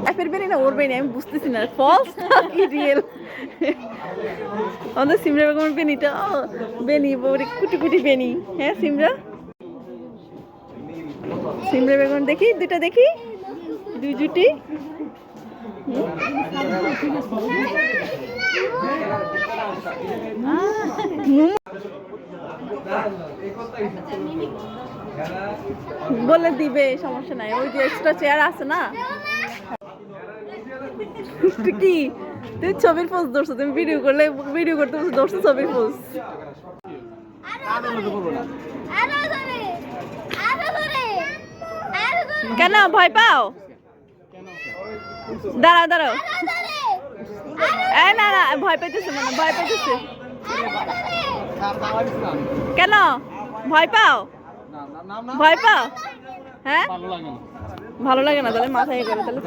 লাইফের বেনি না ওর বেনি আমি বুঝতেছি না ফলস কি রিয়েল। আমাদের সিমরা বেগমের বেনিটা বেনি কুটি কুটি বেনি। হ্যাঁ সিমরা সিমরা বেগম দেখি দুটা দেখি দুই জুটি। বলে দিবে সমস্যা নাই ওই যে এক্সট্রা চেয়ার আছে না। কি তুই ছবির পোজ ধরছো তুমি ভিডিও করলে ভিডিও করতে বসে ধরছো ছবির পোজ। কেন ভয় পাও? দাঁড়াও দাঁড়াও না না ভয় পাইতেছে মানে ভয় পাইতেছে কেন ভয় পাও? ভয় পাও? হ্যাঁ ভালো লাগে না তাহলে মাথায় করে তাহলে।